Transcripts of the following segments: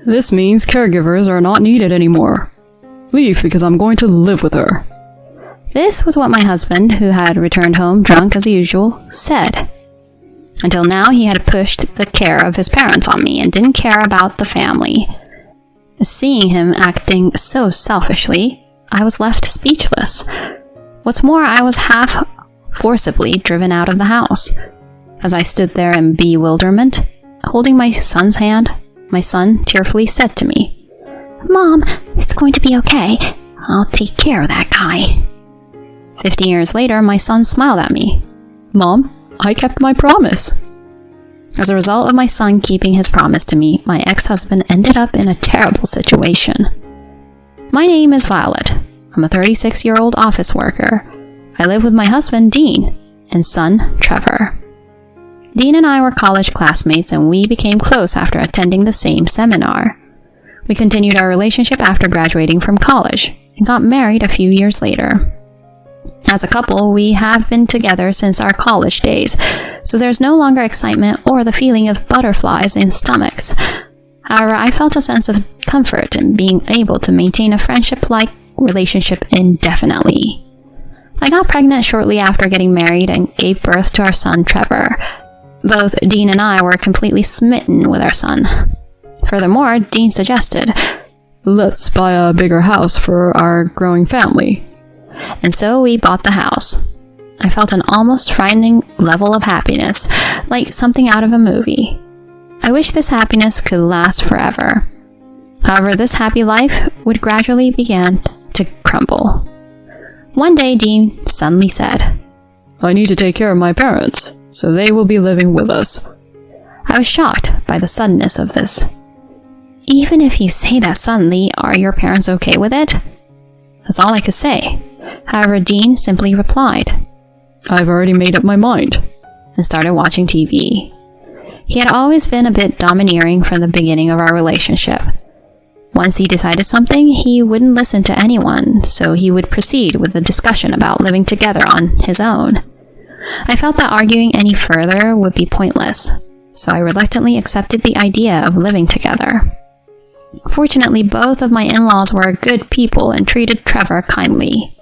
This means caregivers are not needed anymore. Leave because I'm going to live with her. This was what my husband, who had returned home drunk as usual, said. Until now, he had pushed the care of his parents on me and didn't care about the family. Seeing him acting so selfishly, I was left speechless. What's more, I was half forcibly driven out of the house. As I stood there in bewilderment, holding my son's hand, my son tearfully said to me, "Mom, it's going to be okay. I'll take care of that guy." 15 years later, my son smiled at me. Mom, I kept my promise. As a result of my son keeping his promise to me, my ex-husband ended up in a terrible situation. My name is Violet. I'm a 36-year-old office worker. I live with my husband, Dean, and son, Trevor. Dean and I were college classmates, and we became close after attending the same seminar. We continued our relationship after graduating from college, and got married a few years later. As a couple, we have been together since our college days, so there's no longer excitement or the feeling of butterflies in stomachs. However, I felt a sense of comfort in being able to maintain a friendship-like relationship indefinitely. I got pregnant shortly after getting married and gave birth to our son, Trevor. Both Dean and I were completely smitten with our son. Furthermore, Dean suggested, "Let's buy a bigger house for our growing family." And so we bought the house. I felt an almost frightening level of happiness, like something out of a movie. I wish this happiness could last forever. However, this happy life would gradually begin to crumble. One day, Dean suddenly said, "I need to take care of my parents, so they will be living with us." I was shocked by the suddenness of this. "Even if you say that suddenly, are your parents okay with it?" That's all I could say. However, Dean simply replied, "I've already made up my mind," and started watching TV. He had always been a bit domineering from the beginning of our relationship. Once he decided something, he wouldn't listen to anyone, so he would proceed with the discussion about living together on his own. I felt that arguing any further would be pointless, so I reluctantly accepted the idea of living together. Fortunately, both of my in-laws were good people and treated Trevor kindly.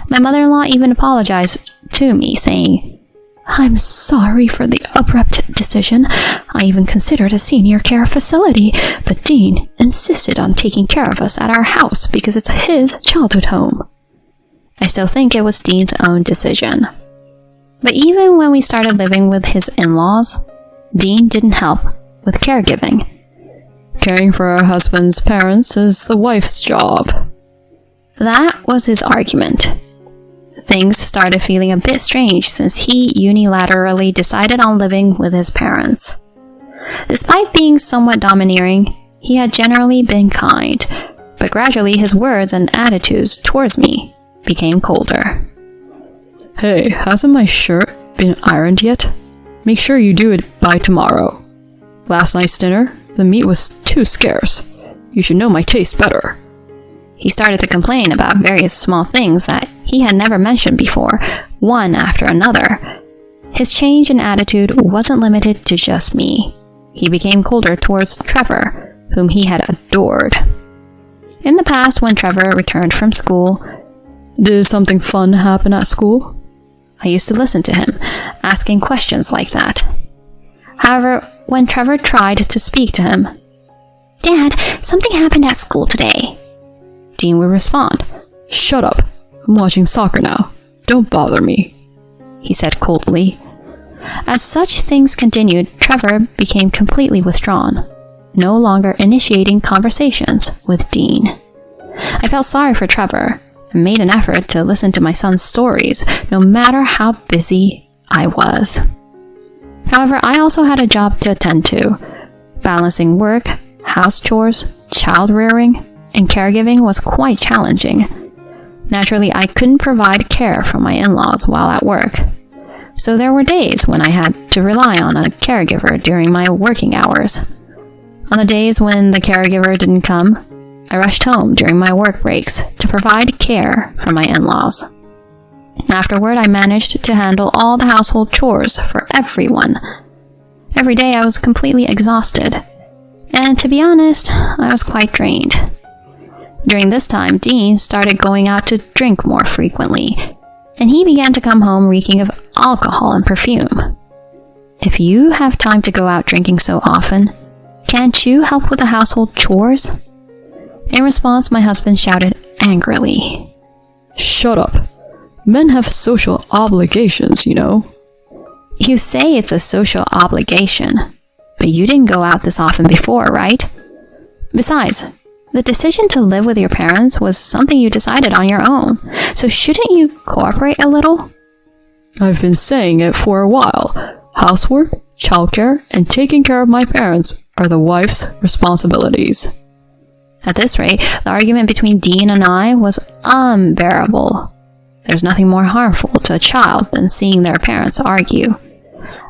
My mother-in-law even apologized to me, saying, "I'm sorry for the abrupt decision. I even considered a senior care facility, but Dean insisted on taking care of us at our house because it's his childhood home." I still think it was Dean's own decision. But even when we started living with his in-laws, Dean didn't help with caregiving. "Caring for her husband's parents is the wife's job." That was his argument. Things started feeling a bit strange since he unilaterally decided on living with his parents. Despite being somewhat domineering, he had generally been kind, but gradually his words and attitudes towards me became colder. "Hey, hasn't my shirt been ironed yet? Make sure you do it by tomorrow. Last night's dinner, the meat was too scarce. You should know my taste better." He started to complain about various small things that he had never mentioned before, one after another. His change in attitude wasn't limited to just me. He became colder towards Trevor, whom he had adored. In the past, when Trevor returned from school, "Did something fun happen at school?" I used to listen to him, asking questions like that. However, when Trevor tried to speak to him, "Dad, something happened at school today," Dean would respond, "Shut up. I'm watching soccer now. Don't bother me," he said coldly. As such things continued, Trevor became completely withdrawn, no longer initiating conversations with Dean. I felt sorry for Trevor and made an effort to listen to my son's stories, no matter how busy I was. However, I also had a job to attend to. Balancing work, house chores, child rearing, and caregiving was quite challenging. Naturally, I couldn't provide care for my in-laws while at work, so there were days when I had to rely on a caregiver during my working hours. On the days when the caregiver didn't come, I rushed home during my work breaks to provide care for my in-laws. Afterward, I managed to handle all the household chores for everyone. Every day I was completely exhausted, And to be honest, I was quite drained. During this time, Dean started going out to drink more frequently, and he began to come home reeking of alcohol and perfume. If you have time to go out drinking so often, can't you help with the household chores? In response, my husband shouted angrily, Shut up. Men have social obligations, you know. You say it's a social obligation, but you didn't go out this often before, right? Besides, the decision to live with your parents was something you decided on your own, so shouldn't you cooperate a little? I've been saying it for a while. Housework, childcare, and taking care of my parents are the wife's responsibilities. At this rate, the argument between Dean and I was unbearable. There's nothing more harmful to a child than seeing their parents argue.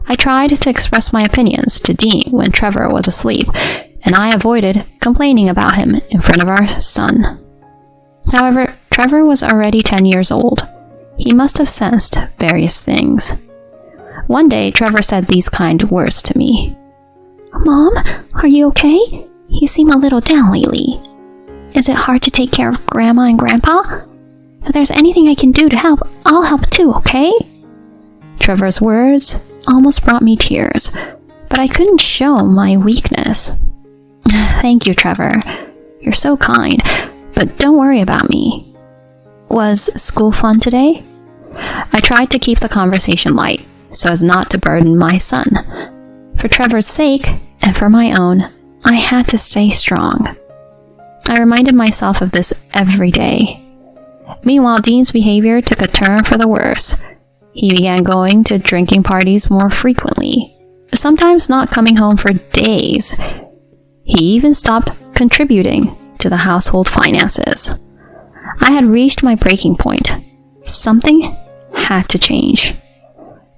I tried to express my opinions to Dean when Trevor was asleep, and I avoided complaining about him in front of our son. However, Trevor was already 10 years old. He must have sensed various things. One day, Trevor said these kind words to me. Mom, are you okay? You seem a little down lately. Is it hard to take care of Grandma and Grandpa? If there's anything I can do to help, I'll help too, okay? Trevor's words almost brought me tears, but I couldn't show my weakness. Thank you, Trevor. You're so kind, but don't worry about me. Was school fun today? I tried to keep the conversation light, so as not to burden my son. For Trevor's sake, and for my own, I had to stay strong. I reminded myself of this every day. Meanwhile, Dean's behavior took a turn for the worse. He began going to drinking parties more frequently, sometimes not coming home for days. He even stopped contributing to the household finances. I had reached my breaking point. Something had to change.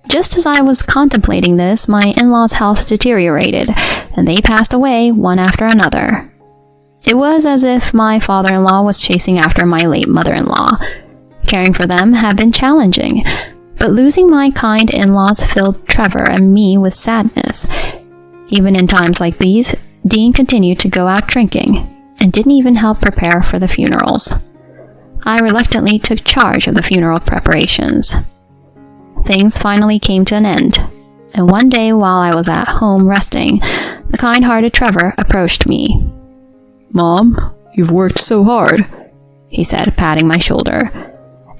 Just as I was contemplating this, my in-laws' health deteriorated, and they passed away one after another. It was as if my father-in-law was chasing after my late mother-in-law. Caring for them had been challenging, but losing my kind in-laws filled Trevor and me with sadness. Even in times like these, Dean continued to go out drinking, and didn't even help prepare for the funerals. I reluctantly took charge of the funeral preparations. Things finally came to an end, and one day while I was at home resting, the kind-hearted Trevor approached me. Mom, you've worked so hard, he said, patting my shoulder.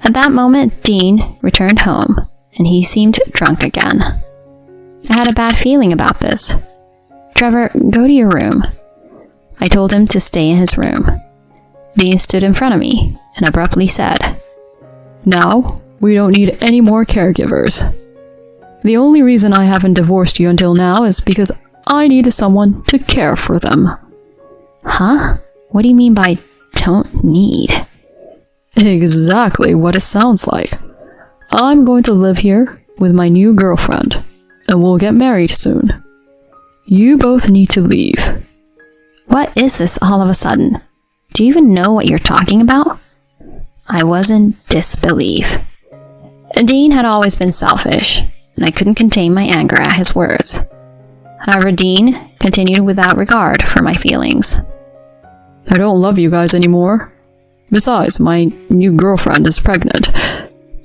At that moment, Dean returned home, and he seemed drunk again. I had a bad feeling about this. Trevor, go to your room. I told him to stay in his room. Dean stood in front of me and abruptly said, Now, we don't need any more caregivers. The only reason I haven't divorced you until now is because I needed someone to care for them. Huh? What do you mean by don't need? Exactly what it sounds like. I'm going to live here with my new girlfriend, and we'll get married soon. You both need to leave. What is this all of a sudden? Do you even know what you're talking about? I was in disbelief. Dean had always been selfish, and I couldn't contain my anger at his words. However, Dean continued without regard for my feelings. I don't love you guys anymore. Besides, my new girlfriend is pregnant.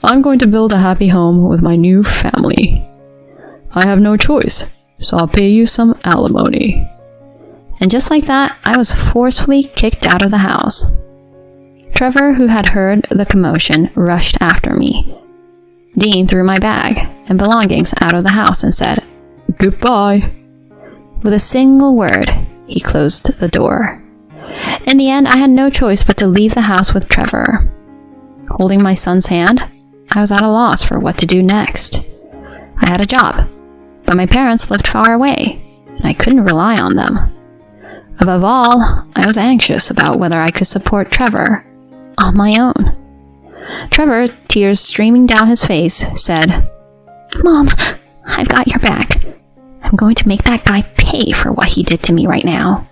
I'm going to build a happy home with my new family. I have no choice, so I'll pay you some alimony. And just like that, I was forcefully kicked out of the house. Trevor, who had heard the commotion, rushed after me. Dean threw my bag and belongings out of the house and said, Goodbye. With a single word, he closed the door. In the end, I had no choice but to leave the house with Trevor. Holding my son's hand, I was at a loss for what to do next. I had a job, but my parents lived far away, and I couldn't rely on them. Above all, I was anxious about whether I could support Trevor on my own. Trevor, tears streaming down his face, said, Mom, I've got your back. I'm going to make that guy pay for what he did to me right now.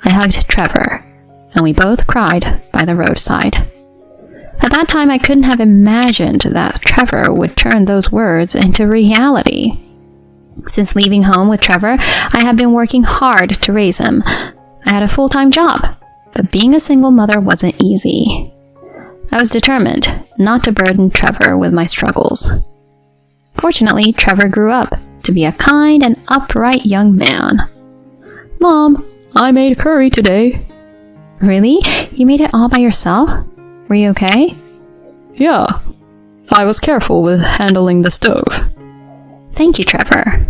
I hugged Trevor, and we both cried by the roadside. At that time, I couldn't have imagined that Trevor would turn those words into reality. Since leaving home with Trevor, I had been working hard to raise him. I had a full-time job, but being a single mother wasn't easy. I was determined not to burden Trevor with my struggles. Fortunately, Trevor grew up to be a kind and upright young man. Mom, I made curry today. Really? You made it all by yourself? Were you okay? Yeah, I was careful with handling the stove. Thank you, Trevor.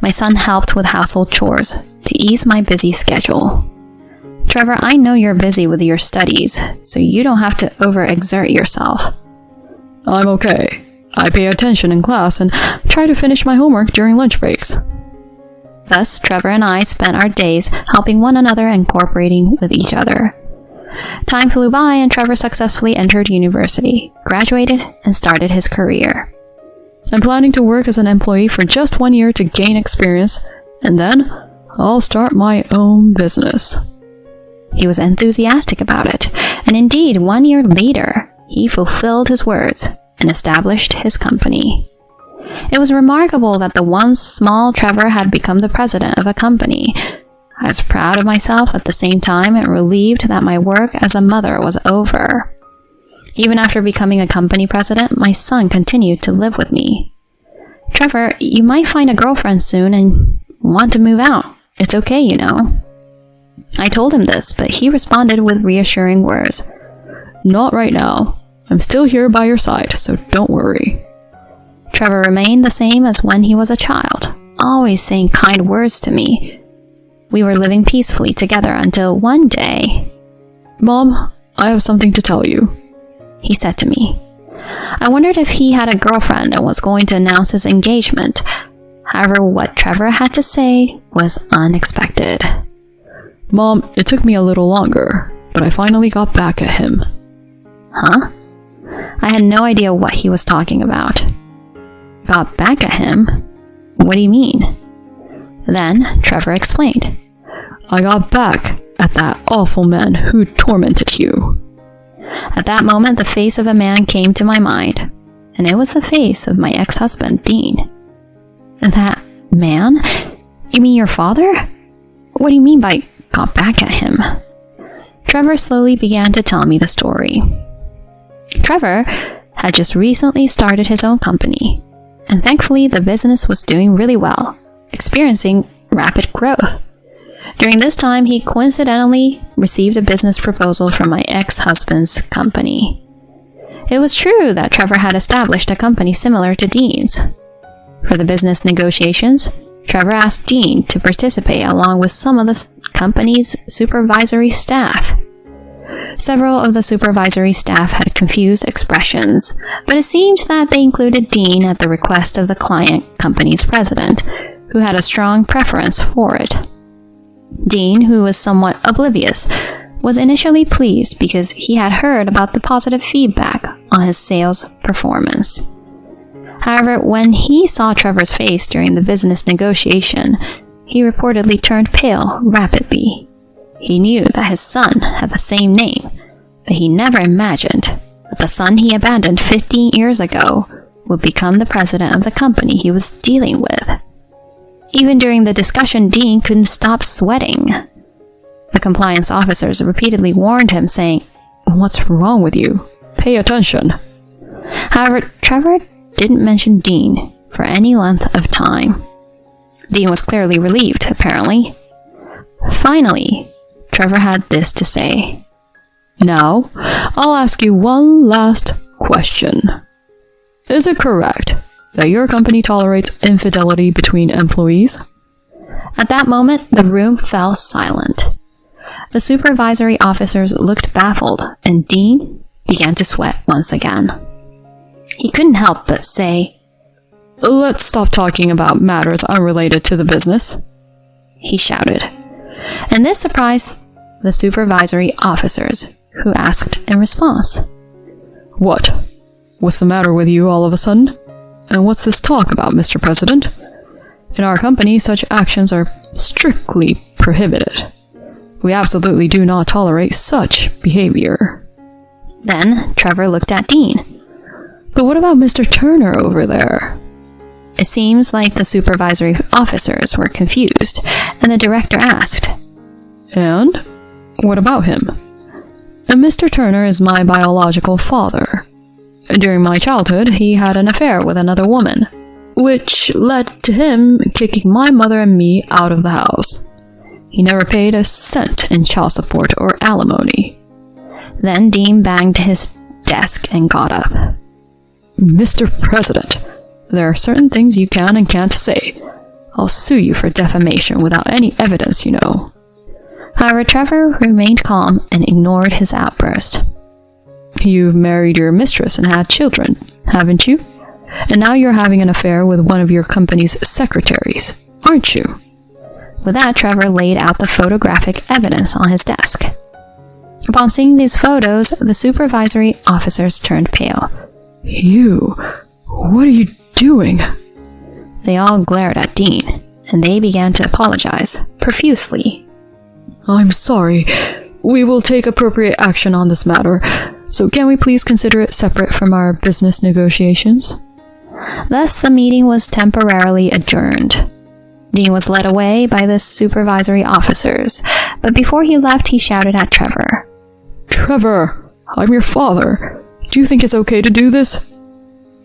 My son helped with household chores to ease my busy schedule. Trevor, I know you're busy with your studies, so you don't have to overexert yourself. I'm okay. I pay attention in class and try to finish my homework during lunch breaks. Thus, Trevor and I spent our days helping one another and cooperating with each other. Time flew by and Trevor successfully entered university, graduated, and started his career. I'm planning to work as an employee for just 1 year to gain experience, and then I'll start my own business. He was enthusiastic about it, and indeed, 1 year later, he fulfilled his words and established his company. It was remarkable that the once small Trevor had become the president of a company. I was proud of myself at the same time and relieved that my work as a mother was over. Even after becoming a company president, my son continued to live with me. Trevor, you might find a girlfriend soon and want to move out. It's okay, you know. I told him this, but he responded with reassuring words. Not right now. I'm still here by your side, so don't worry. Trevor remained the same as when he was a child, always saying kind words to me. We were living peacefully together until one day. Mom, I have something to tell you, he said to me. I wondered if he had a girlfriend and was going to announce his engagement. However, what Trevor had to say was unexpected. Mom, it took me a little longer, but I finally got back at him. Huh? I had no idea what he was talking about. Got back at him? What do you mean? Then Trevor explained. I got back at that awful man who tormented you. At that moment, the face of a man came to my mind, and it was the face of my ex-husband, Dean. That man? You mean your father? What do you mean by got back at him? Trevor slowly began to tell me the story. Trevor had just recently started his own company, and thankfully the business was doing really well, experiencing rapid growth. During this time, he coincidentally received a business proposal from my ex-husband's company. It was true that Trevor had established a company similar to Dean's. For the business negotiations, Trevor asked Dean to participate along with some of the company's supervisory staff. Several of the supervisory staff had confused expressions, but it seemed that they included Dean at the request of the client company's president, who had a strong preference for it. Dean, who was somewhat oblivious, was initially pleased because he had heard about the positive feedback on his sales performance. However, when he saw Trevor's face during the business negotiation, he reportedly turned pale rapidly. He knew that his son had the same name, but he never imagined that the son he abandoned 15 years ago would become the president of the company he was dealing with. Even during the discussion, Dean couldn't stop sweating. The compliance officers repeatedly warned him, saying, "What's wrong with you? Pay attention." However, Trevor didn't mention Dean for any length of time. Dean was clearly relieved, apparently. Finally, Trevor had this to say. "Now, I'll ask you one last question. Is it correct that your company tolerates infidelity between employees?" At that moment, the room fell silent. The supervisory officers looked baffled, and Dean began to sweat once again. He couldn't help but say, "Let's stop talking about matters unrelated to the business," he shouted. And this surprised the supervisory officers, who asked in response, "What? What's the matter with you all of a sudden? And what's this talk about, Mr. President? In our company, such actions are strictly prohibited. We absolutely do not tolerate such behavior." Then Trevor looked at Dean. "But what about Mr. Turner over there?" It seems like the supervisory officers were confused, and the director asked, "And? What about him?" "Mr. Turner is my biological father. During my childhood, he had an affair with another woman, which led to him kicking my mother and me out of the house. He never paid a cent in child support or alimony." Then Dean banged his desk and got up. "Mr. President, there are certain things you can and can't say. I'll sue you for defamation without any evidence, you know." However, Trevor remained calm and ignored his outburst. "You've married your mistress and had children, haven't you? And now you're having an affair with one of your company's secretaries, aren't you?" With that, Trevor laid out the photographic evidence on his desk. Upon seeing these photos, the supervisory officers turned pale. What are you doing?" They all glared at Dean, and they began to apologize profusely. "I'm sorry. We will take appropriate action on this matter. So can we please consider it separate from our business negotiations?" Thus, the meeting was temporarily adjourned. Dean was led away by the supervisory officers, but before he left, he shouted at Trevor. "Trevor, I'm your father. Do you think it's okay to do this?"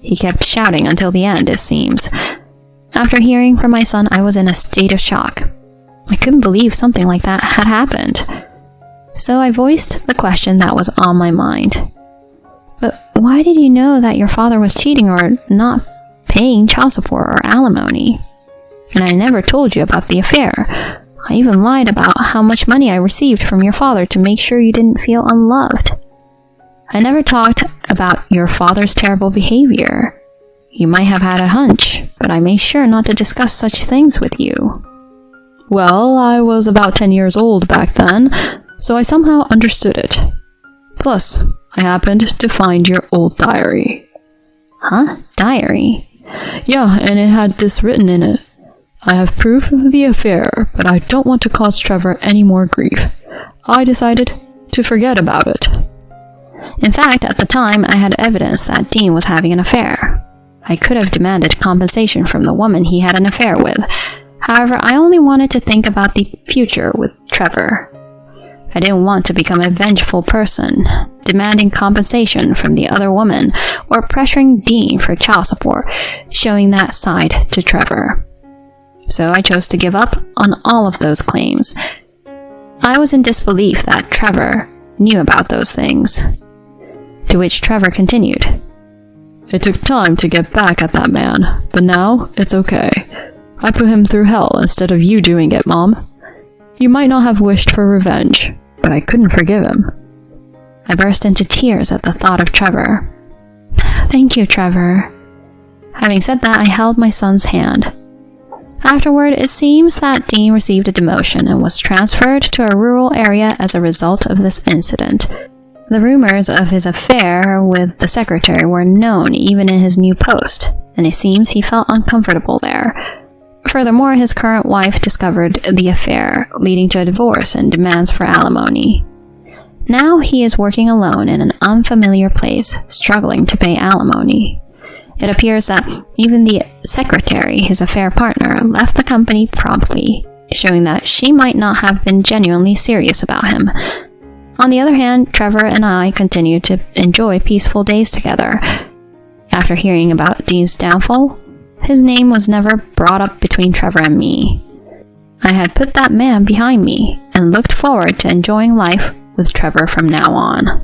He kept shouting until the end, it seems. After hearing from my son, I was in a state of shock. I couldn't believe something like that had happened. So I voiced the question that was on my mind. "But why did you know that your father was cheating or not paying child support or alimony? And I never told you about the affair. I even lied about how much money I received from your father to make sure you didn't feel unloved. I never talked about your father's terrible behavior. You might have had a hunch, but I made sure not to discuss such things with you." "Well, I was about 10 years old back then, so I somehow understood it. Plus, I happened to find your old diary." "Huh? Diary?" "Yeah, and it had this written in it. I have proof of the affair, but I don't want to cause Trevor any more grief. I decided to forget about it." In fact, at the time, I had evidence that Dean was having an affair. I could have demanded compensation from the woman he had an affair with. However, I only wanted to think about the future with Trevor. I didn't want to become a vengeful person, demanding compensation from the other woman or pressuring Dean for child support, showing that side to Trevor. So I chose to give up on all of those claims. I was in disbelief that Trevor knew about those things. To which Trevor continued, "It took time to get back at that man, but now it's okay. I put him through hell instead of you doing it, Mom. You might not have wished for revenge, but I couldn't forgive him." I burst into tears at the thought of Trevor. "Thank you, Trevor." Having said that, I held my son's hand. Afterward, it seems that Dean received a demotion and was transferred to a rural area as a result of this incident. The rumors of his affair with the secretary were known even in his new post, and it seems he felt uncomfortable there. Furthermore, his current wife discovered the affair, leading to a divorce and demands for alimony. Now he is working alone in an unfamiliar place, struggling to pay alimony. It appears that even the secretary, his affair partner, left the company promptly, showing that she might not have been genuinely serious about him. On the other hand, Trevor and I continued to enjoy peaceful days together. After hearing about Dean's downfall, his name was never brought up between Trevor and me. I had put that man behind me and looked forward to enjoying life with Trevor from now on.